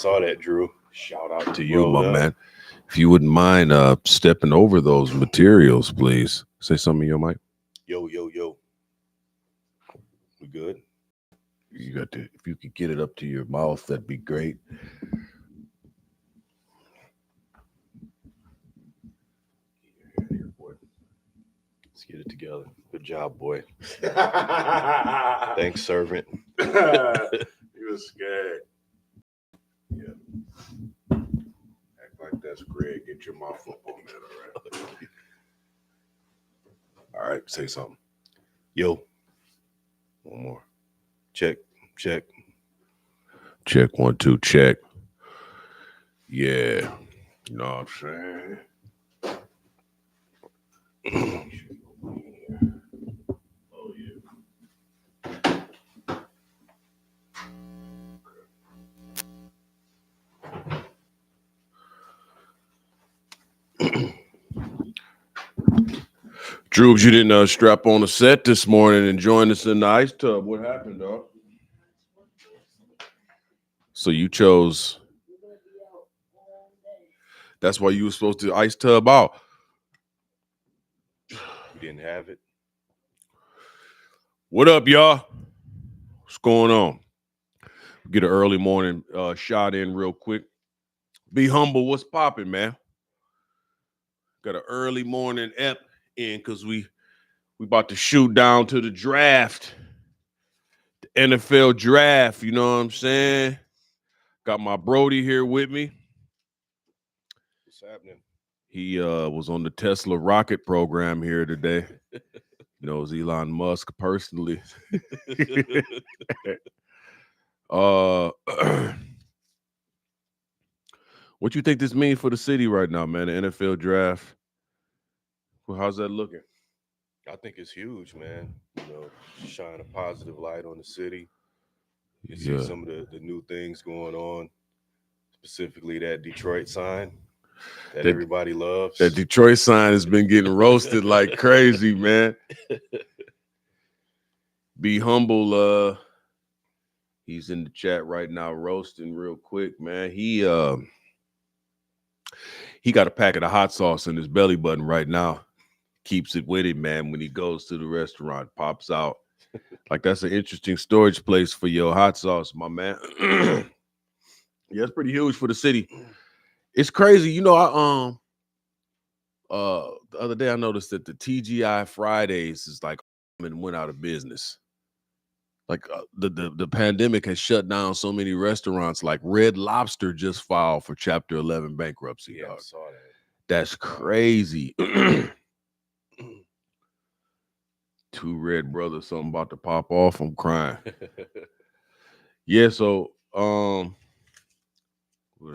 Saw that, Drew. Shout out To you, rolled my up. man. If you wouldn't mind stepping over those materials, please. Say something in your mic. Yo, yo, yo. We good? You got to, if you could get it up to your mouth, that'd be great. Let's get it together. Good job, boy. Thanks, servant. You were scared. Yeah. Act like that's Greg. Get your mouth up on that, all right? All right, say something. Yo. One more. Check, check. Check 1 2 check. Yeah. You know what I'm saying? Oh yeah. Droobs, you didn't strap on a set this morning and join us in the ice tub. What happened, dog? So you chose. That's why you were supposed to ice tub out. You didn't have it. What up, y'all? What's going on? Get an early morning shot in real quick. Be humble. What's popping, man? Got an early morning ep in because we about to shoot down to the draft. The NFL draft, you know what I'm saying? Got my Brody here with me. What's happening? He was on the Tesla rocket program here today. Knows Elon Musk personally. What you think this means for the city right now, man? The NFL draft. Well, how's that looking? I think it's huge, man. You know, shine a positive light on the city. You see some of the new things going on, specifically that Detroit sign that everybody loves. That Detroit sign has been getting roasted like crazy, man. Be humble. He's in the chat right now, roasting real quick, man. He got a packet of hot sauce in his belly button right now. Keeps it with him, man. When he goes to the restaurant, pops out. Like that's an interesting storage place for your hot sauce, my man. Yeah, it's pretty huge for the city. It's crazy, you know. The other day I noticed that the TGI Fridays is like and went out of business. Like the pandemic has shut down so many restaurants. Like Red Lobster just filed for Chapter 11 bankruptcy. Yeah, dog. I saw that. That's crazy. Two red brothers, something about to pop off. I'm crying. Yeah, so what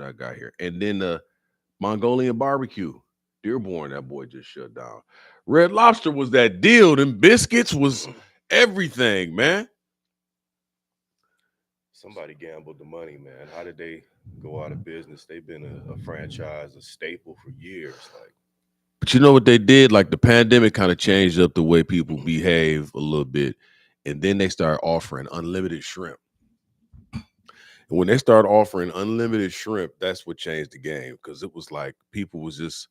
I got here? And then the Mongolian barbecue. Dearborn, that boy just shut down. Red Lobster was that deal. Them biscuits was everything, man. Somebody gambled the money, man. How did they go out of business? They've been a franchise, a staple for years. Like, But you know what they did? Like the pandemic kind of changed up the way people behave a little bit. And then they started offering unlimited shrimp. And when they started offering unlimited shrimp, that's what changed the game. Because it was like people was just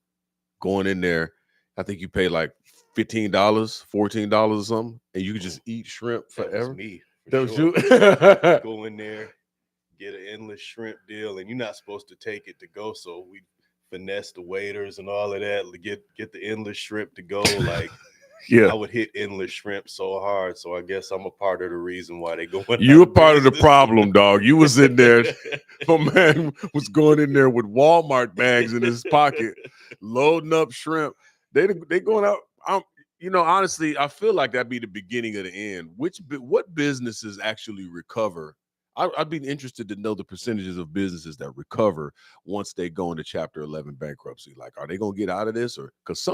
going in there. I think you pay like $15, $14 or something, and you could just eat shrimp that forever. was me. That was sure. you. Go in there, get an endless shrimp deal, and you're not supposed to take it to go. So we finesse the waiters and all of that to get the endless shrimp to go. Like, Yeah. I would hit endless shrimp so hard. So I guess I'm a part of the reason why they going. You were part of the problem, dog. You was in there. My man was going in there with Walmart bags in his pocket, loading up shrimp. They going out. You know, honestly, I feel like that'd be the beginning of the end. What businesses actually recover? I'd be interested to know the percentages of businesses that recover once they go into Chapter 11 bankruptcy. Like, are they gonna get out of this, or because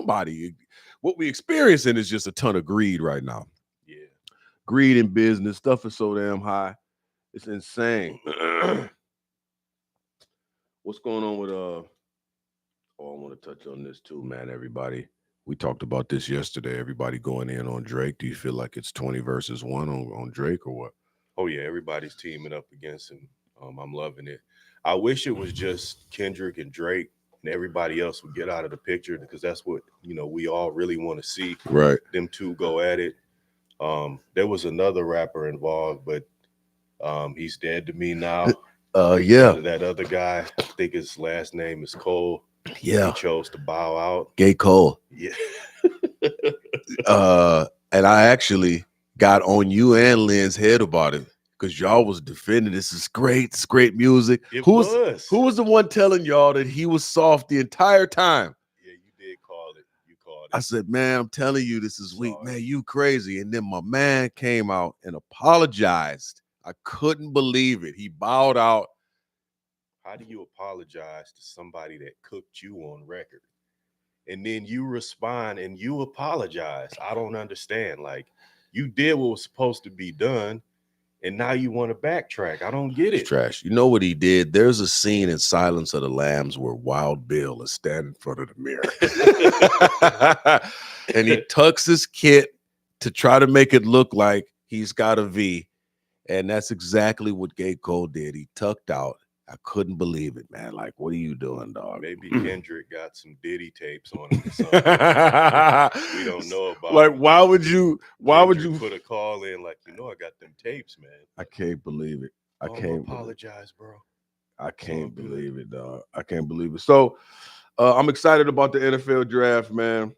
what we experiencing is just a ton of greed right now. Yeah, greed in business stuff is so damn high, it's insane. What's going on with I want to touch on this too, man. Everybody, we talked about this yesterday. Everybody going in on Drake. Do you feel like it's 20 versus 1 on Drake or what? Oh yeah, everybody's teaming up against him. I'm loving it. I wish it was just Kendrick and Drake and everybody else would get out of the picture, because that's what, we all really want to see. Right. Them two go at it. There was another rapper involved, but he's dead to me now. Yeah. That other guy, I think his last name is Cole. Yeah. He chose to bow out. Gay Cole. Yeah. And I actually got on you and Lynn's head about it, because y'all was defending this is great. It's great music. Who was the one telling y'all that he was soft the entire time? Yeah, you did call it. You called it. I said, man, I'm telling you, this is weak. Man, you crazy. And then my man came out and apologized. I couldn't believe it. He bowed out. How do you apologize to somebody that cooked you on record? And then you respond and you apologize. I don't understand. Like, you did what was supposed to be done, and now you want to backtrack. I don't get it. It's trash. You know what he did? There's a scene in Silence of the Lambs where Wild Bill is standing in front of the mirror. And he tucks his kit to try to make it look like he's got a V. And that's exactly what Gay Cole did. He tucked out. I couldn't believe it, man. Like, what are you doing, dog? Maybe Kendrick got some Diddy tapes on him or something. We don't know about. Like, why would you put a call in like, I got them tapes, man? I can't believe it. I can't apologize, bro. I can't believe it, dog. I can't believe it. So I'm excited about the NFL draft, man.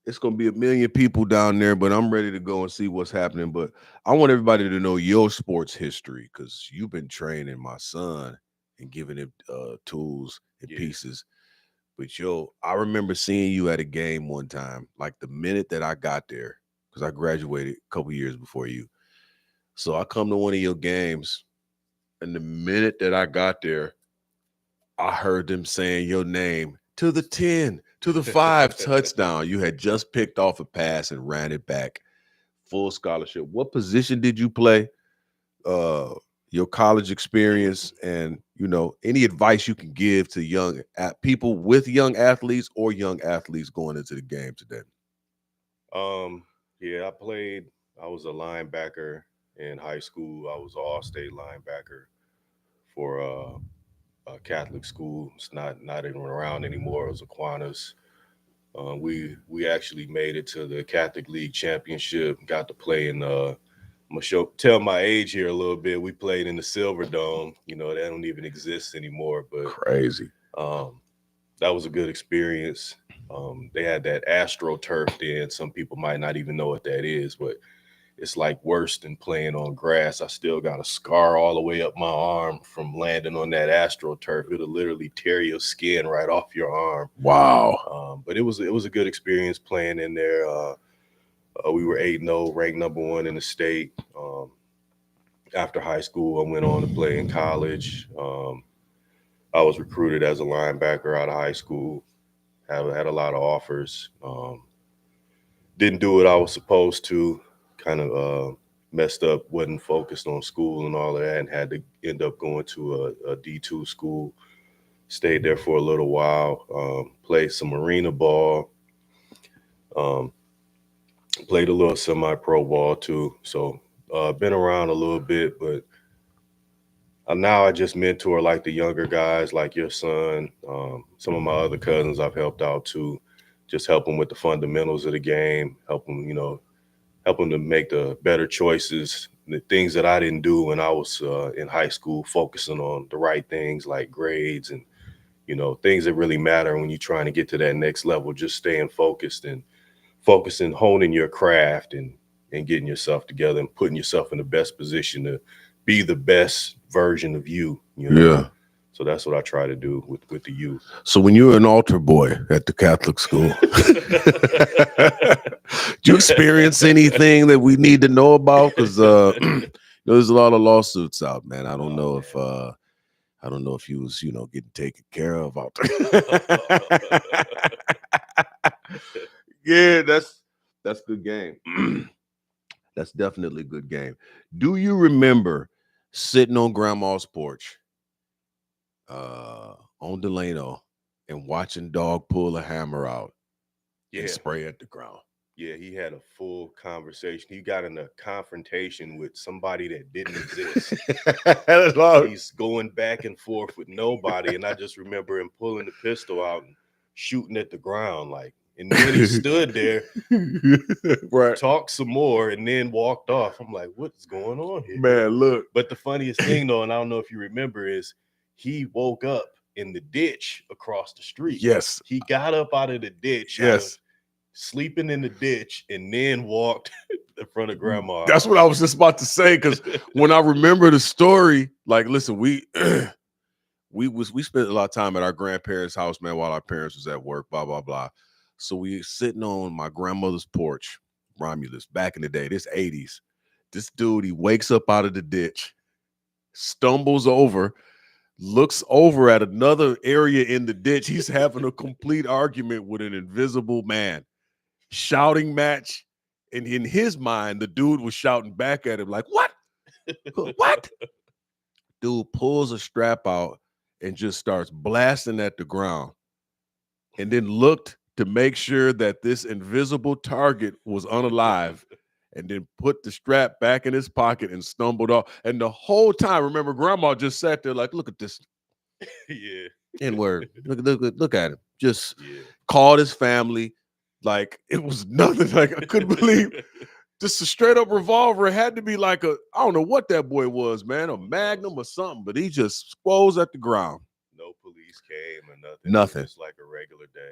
It's going to be 1 million people down there, but I'm ready to go and see what's happening. But I want everybody to know your sports history, because you've been training my son and giving him tools and pieces. But, I remember seeing you at a game one time, like the minute that I got there, because I graduated a couple years before you. So I come to one of your games, and the minute that I got there, I heard them saying your name to the 10, to the 5 touchdown. You had just picked off a pass and ran it back. Full scholarship. What position did you play? Your college experience, and any advice you can give to young people with young athletes or young athletes going into the game today. Yeah, I was a linebacker in high school. I was an all-state linebacker for a Catholic school. It's not even around anymore. It was Aquinas. We actually made it to the Catholic League Championship. Got to play in I'm gonna tell my age here a little bit. We played in the Silver Dome. They don't even exist anymore. But crazy. That was a good experience. They had that AstroTurf then. Some people might not even know what that is, but it's like worse than playing on grass. I still got a scar all the way up my arm from landing on that AstroTurf. It'll literally tear your skin right off your arm. Wow. But it was a good experience playing in there. We were 8-0, ranked number 1 in the state. After high school, I went on to play in college. I was recruited as a linebacker out of high school. Had a lot of offers. Didn't do what I was supposed to. Kind of messed up, wasn't focused on school and all of that, and had to end up going to a D2 school. Stayed there for a little while. Played some arena ball. Played a little semi-pro ball too. So been around a little bit, but now I just mentor like the younger guys, like your son. Some of my other cousins I've helped out too. Just help them with the fundamentals of the game. Help them to make the better choices, the things that I didn't do when I was in high school, focusing on the right things like grades and, things that really matter when you're trying to get to that next level. Just staying focused and honing your craft and getting yourself together and putting yourself in the best position to be the best version of you. Yeah. So that's what I try to do with the youth. So when you were an altar boy at the Catholic school, did you experience anything that we need to know about? Because there's a lot of lawsuits out, man. I don't know if you was getting taken care of out there. Yeah, that's good game. That's definitely a good game. Do you remember sitting on grandma's porch on Delano and watching dog pull a hammer out and spray at the ground? Yeah, he had a full conversation. He got in a confrontation with somebody that didn't exist. He's going back and forth with nobody. And I just remember him pulling the pistol out and shooting at the ground. Like, and then he stood there, right, talked some more, and then walked off. I'm like, what's going on here? man, look. But the funniest thing, though, and I don't know if you remember, is he woke up in the ditch across the street. Yes. He got up out of the ditch. Yes. Sleeping in the ditch, and then walked in front of grandma. That's what I was just about to say, because when I remember the story, like, listen, we spent a lot of time at our grandparents' house, man, while our parents was at work, blah, blah, blah. So we sitting on my grandmother's porch, Romulus, back in the day, this 80s. This dude, he wakes up out of the ditch, stumbles over, looks over at another area in the ditch. He's having a complete argument with an invisible man. Shouting match. And in his mind, the dude was shouting back at him like, what? What? Dude pulls a strap out and just starts blasting at the ground, and then looked to make sure that this invisible target was unalive, and then put the strap back in his pocket and stumbled off. And the whole time, remember, grandma just sat there like, look at this. Yeah. N-word. Look at him. Just called his family. Like, it was nothing. Like, I couldn't believe just a straight up revolver. It had to be like I don't know what that boy was, man, a Magnum or something, but he just squoze at the ground. No police came or nothing. Nothing. It's like a regular day.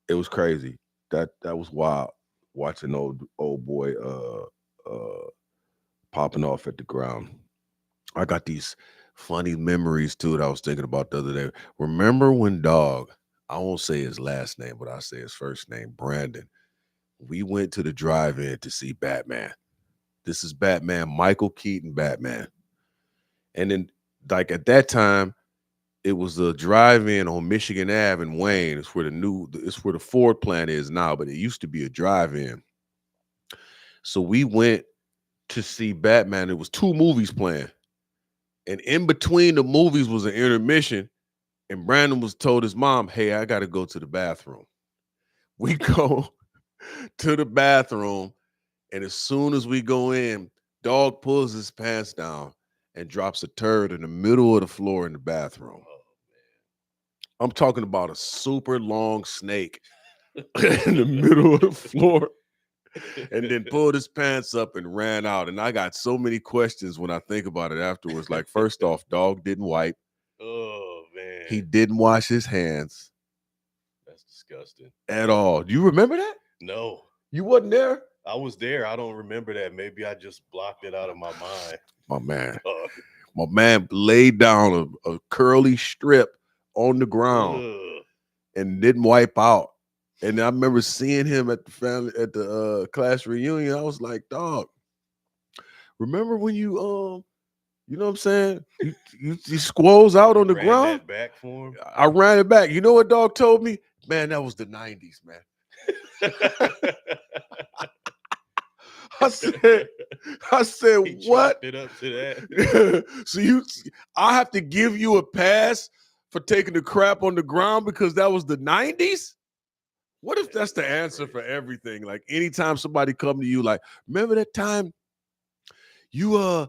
It was crazy. That was wild. Watching old boy popping off at the ground. I got these funny memories too that I was thinking about the other day. Remember when dog, I won't say his last name, but I'll say his first name, Brandon. We went to the drive-in to see Batman. This is Batman, Michael Keaton Batman. And then, like, at that time, it was a drive-in on Michigan Ave in Wayne. It's where the Ford plant is now, but it used to be a drive-in. So we went to see Batman. It was 2 movies playing. And in between the movies was an intermission. And Brandon was told his mom, hey, I got to go to the bathroom. We go to the bathroom, and as soon as we go in, dog pulls his pants down and drops a turd in the middle of the floor in the bathroom. Oh, man. I'm talking about a super long snake in the middle of the floor, and then pulled his pants up and ran out. And I got so many questions when I think about it afterwards. Like, first off, dog didn't wipe. Oh, man. He didn't wash his hands. That's disgusting. At all. Do you remember that? No. You wasn't there? I was there. I don't remember that. Maybe I just blocked it out of my mind. My man laid down a curly strip on the ground and didn't wipe out. And I remember seeing him at the class reunion. I was like, dog, remember when you you know what I'm saying? You squoze out on the ground. That back for him? I ran it back. You know what dog told me? Man, that was the 90s, man. I said, he what? It up to that. So I have to give you a pass for taking the crap on the ground because that was the 90s? What if that's the answer for everything? Like, anytime somebody come to you, like, remember that time you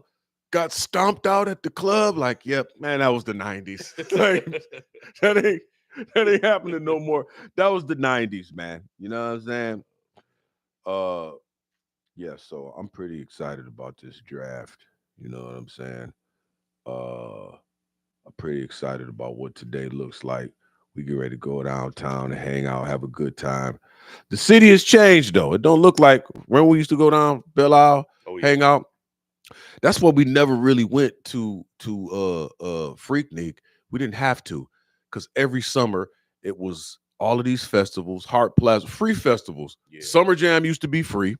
got stomped out at the club? Like, yep, man, that was the 90s. Like, that ain't happening no more. That was the 90s, man. You know what I'm saying? Yeah, so I'm pretty excited about this draft. You know what I'm saying? I'm pretty excited about what today looks like. We get ready to go downtown and hang out, have a good time. The city has changed, though. It don't look like when we used to go down Belle Isle, hang out. That's why we never really went to Freaknik. We didn't have to, because every summer it was all of these festivals, Hart Plaza, free festivals. Yeah. Summer Jam used to be free.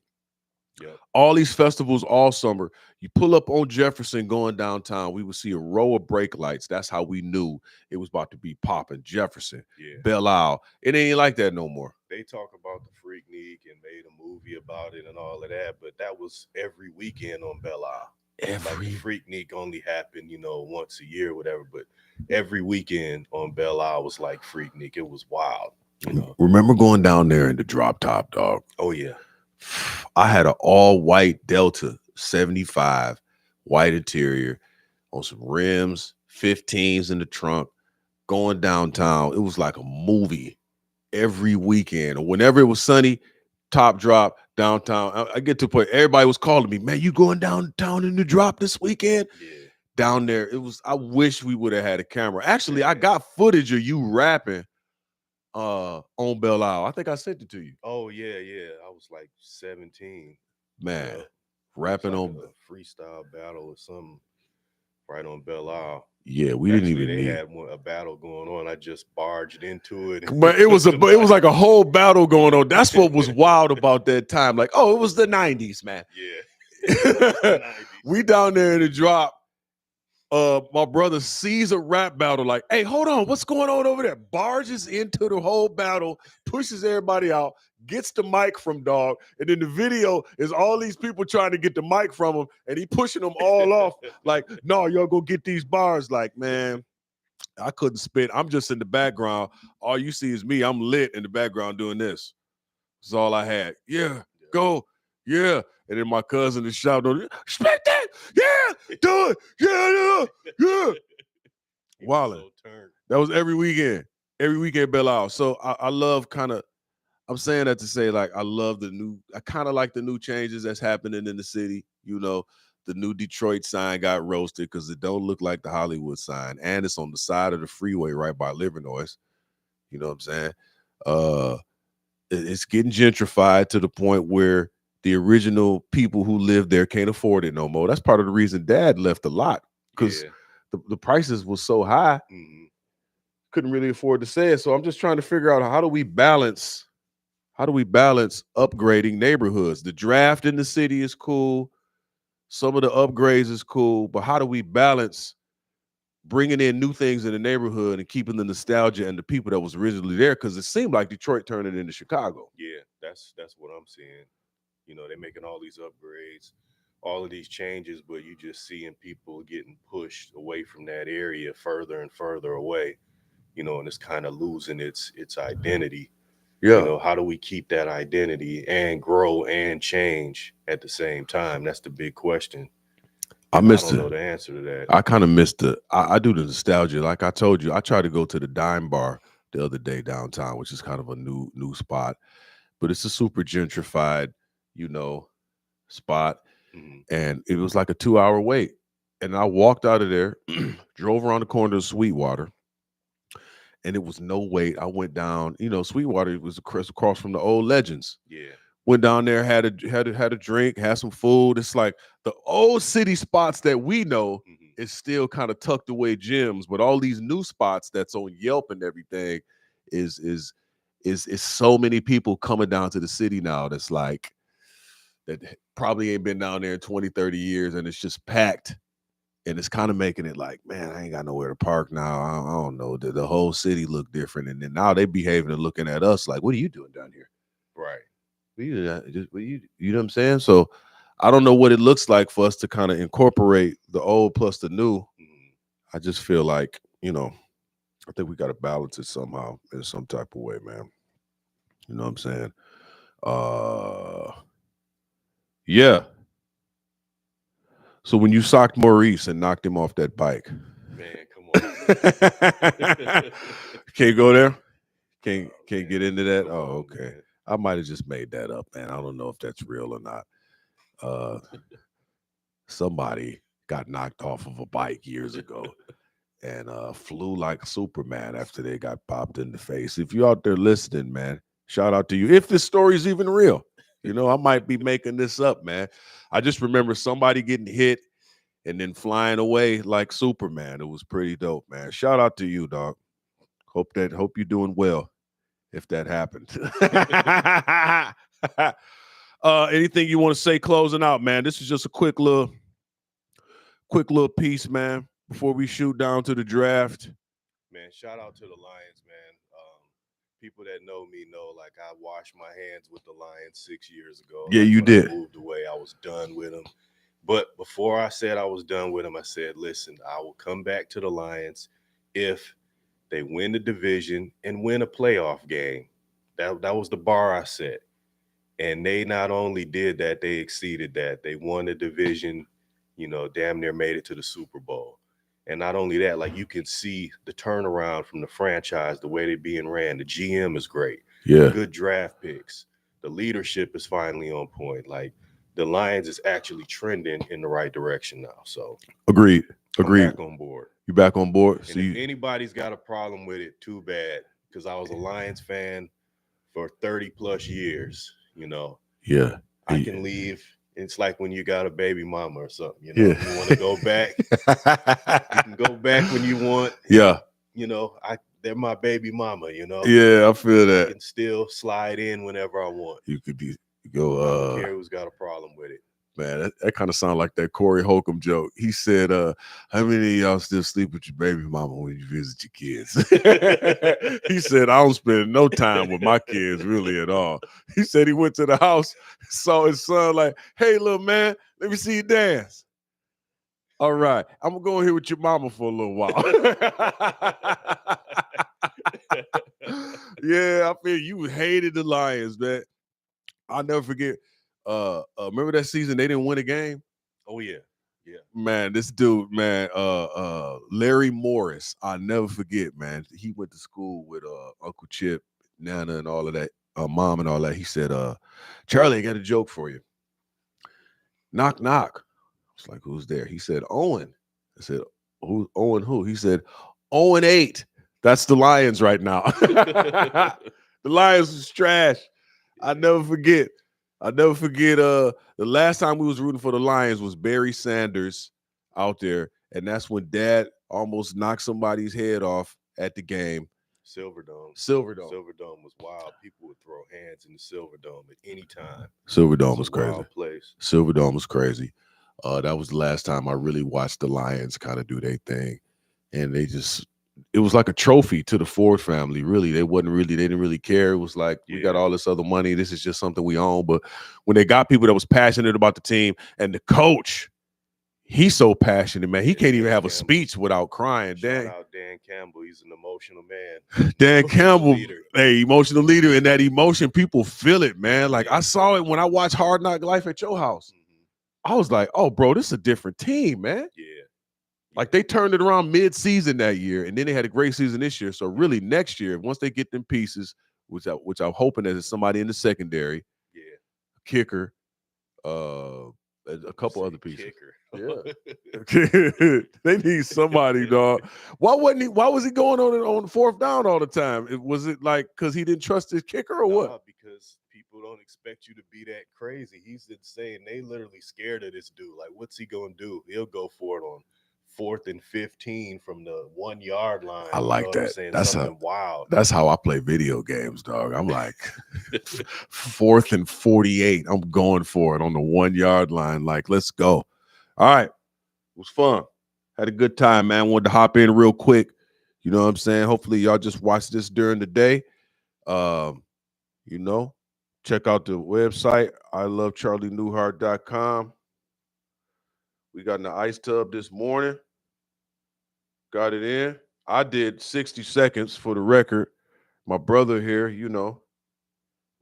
Yep. All these festivals all summer. You pull up on Jefferson going downtown, we would see a row of brake lights. That's how we knew it was about to be popping. Jefferson, Belle Isle. It ain't like that no more. They talk about the Freaknik and made a movie about it and all of that, but that was every weekend on Belle Isle. Like the Freaknik only happened, once a year or whatever, but every weekend on Belle Isle was like Freaknik. It was wild. Remember going down there in the drop top, dog? Oh, yeah. I had an all white Delta 75, white interior on some rims, 15s in the trunk, going downtown. It was like a movie every weekend. Or whenever it was sunny, top drop downtown. I get to the point, everybody was calling me, man, you going downtown in the drop this weekend? Yeah. Down there, it was, I wish we would have had a camera. Actually, I got footage of you rapping on Belle Isle. I think I sent it to you. Oh yeah, yeah. I was like 17. Man, Yeah. rapping Like on a freestyle battle or something right on Belle Isle. yeah, we didn't Actually, even they need. had a battle going on. I just barged into it. But it was like a whole battle going on. That's what was wild about that time. Like, oh, it was the 90s, man. Yeah. We down there in the drop. My brother sees a rap battle, like, hey, hold on, what's going on over there? Barges into the whole battle, pushes everybody out, gets the mic from dog, and then the video is all these people trying to get the mic from him, and he pushing them all off, like, no, y'all go get these bars. Like, man, I couldn't spit. I'm just in the background. All you see is me. I'm lit in the background doing this. That's all I had. Yeah, go. Yeah. And then my cousin is shouting, spit that. Yeah, do it. Yeah, yeah. Wildin'. That was every weekend. Every weekend, Belle Isle. So I love kind of, I'm saying that to say, like, I kind of like the new changes that's happening in the city. You know, the new Detroit sign got roasted because it don't look like the Hollywood sign. And it's on the side of the freeway right by Livernois. You know what I'm saying? It's getting gentrified to the point where the original people who lived there can't afford it no more. That's part of the reason Dad left a lot, because the prices was so high, couldn't really afford to say it. So I'm just trying to figure out how do we balance upgrading neighborhoods? The draft in the city is cool. Some of the upgrades is cool, but how do we balance bringing in new things in the neighborhood and keeping the nostalgia and the people that was originally there? Because it seemed like Detroit turned it into Chicago. Yeah, that's what I'm seeing. You know, they're making all these upgrades, all of these changes, but you just seeing people getting pushed away from that area further and further away. You know, and it's kind of losing its identity. Yeah. You know, how do we keep that identity and grow and change at the same time? That's the big question. I don't know the answer to that. I kind of missed I do the nostalgia. Like I told you, I tried to go to the Dime Bar the other day downtown, which is kind of a new spot, but it's a super gentrified, you know, spot. And it was like a 2-hour wait. And I walked out of there, drove around the corner to Sweetwater, and it was no wait. I went down, you know, Sweetwater was across from the old Legends. Yeah. Went down there, had a drink, had some food. It's like the old city spots that we know is still kind of tucked away gems, but all these new spots that's on Yelp and everything is so many people coming down to the city now that's like that probably ain't been down there in 20, 30 years, and it's just packed. And it's kind of making it like, man, I ain't got nowhere to park now. I don't know. The whole city look different. And then now they behaving and looking at us like, what are you doing down here? Right. You know what I'm saying? So I don't know what it looks like for us to kind of incorporate the old plus the new. I just feel like, you know, I think we got to balance it somehow in some type of way, man. You know what I'm saying? Yeah. So when you socked Maurice and knocked him off that bike, man, come on. Can't go there? Can't get into that? Oh, okay. Man. I might have just made that up, man. I don't know if that's real or not. Somebody got knocked off of a bike years ago and flew like Superman after they got popped in the face. If you're out there listening, man, shout out to you. If this story is even real, you know, I might be making this up, man. I just remember somebody getting hit and then flying away like Superman. It was pretty dope, man. Shout out to you, dog. Hope you're doing well if that happened. Anything you want to say closing out, man? This is just a quick little piece, man, before we shoot down to the draft. Man, shout out to the Lions, man. People that know me know, like, I washed my hands with the Lions 6 years ago. Yeah, like, you did. I moved away. I was done with them. But before I said I was done with them, I said, listen, I will come back to the Lions if they win the division and win a playoff game. That was the bar I set. And they not only did that, they exceeded that. They won the division, damn near made it to the Super Bowl. And not only that, like you can see the turnaround from the franchise, the way they're being ran. The GM is great. Yeah. Good draft picks. The leadership is finally on point. Like the Lions is actually trending in the right direction now. So agreed. I'm back on board. You back on board? And if anybody's got a problem with it, too bad. Because I was a Lions fan for 30 plus years, Yeah. I can leave. It's like when you got a baby mama or something, you want to go back. You can go back when you want. Yeah. They're my baby mama, Yeah, I feel that. I can still slide in whenever I want. You could I don't care who's got a problem with it. Man, that kind of sounds like that Corey Holcomb joke. He said, how many of y'all still sleep with your baby mama when you visit your kids? He said, I don't spend no time with my kids really at all. He said he went to the house, saw his son like, hey, little man, let me see you dance. All right, I'm going to go in here with your mama for a little while. Yeah, I feel you hated the Lions, man. I'll never forget. Remember that season they didn't win a game? Oh yeah. Man, this dude, man, Larry Morris, I'll never forget, man. He went to school with Uncle Chip, Nana, and all of that, mom and all that. He said, Charlie, I got a joke for you. Knock, knock. I was like, who's there? He said, Owen. I said, Owen who? He said, 0-8. That's the Lions right now. The Lions was trash. I'll never forget. The last time we was rooting for the Lions was Barry Sanders out there, and that's when Dad almost knocked somebody's head off at the game. Silverdome was wild. People would throw hands in the Silverdome at any time. Silverdome was crazy. Wild place. Silverdome was crazy. That was the last time I really watched the Lions kind of do their thing, and it was like a trophy to the Ford family. Really, they didn't really care. It was like, we got all this other money. This is just something we own. But when they got people that was passionate about the team, and the coach, he's so passionate, man. He can't even have a speech without crying. Shout out Dan Campbell. He's an emotional man. Dan Campbell, emotional leader, and that emotion, people feel it, man. Like I saw it when I watched Hard Knock Life at your house. I was like, oh, bro, this is a different team, man. Yeah. Like they turned it around mid-season that year, and then they had a great season this year. So really, next year, once they get them pieces, which I'm hoping that is somebody in the secondary, kicker, a couple other pieces. Yeah, they need somebody, dog. Why was he going on fourth down all the time? Was it like because he didn't trust his kicker or what? Because people don't expect you to be that crazy. He's insane. They literally scared of this dude. Like, what's he gonna do? He'll go for it on 4th and 15 from the 1 yard line. I like that. That's something wild. That's how I play video games, dog. I'm like 4th and 48. I'm going for it on the 1 yard line. Like, let's go. All right. It was fun. Had a good time, man. Wanted to hop in real quick. You know what I'm saying? Hopefully y'all just watch this during the day. Check out the website, iamcharlienewhart.com. We got in the ice tub this morning. Got it in. I did 60 seconds for the record. My brother here, my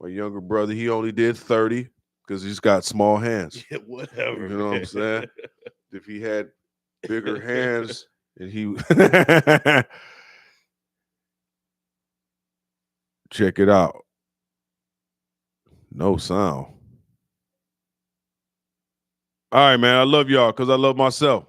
younger brother, he only did 30 because he's got small hands. Yeah, whatever. You know what I'm saying? If he had bigger hands and he check it out. No sound. All right, man. I love y'all because I love myself.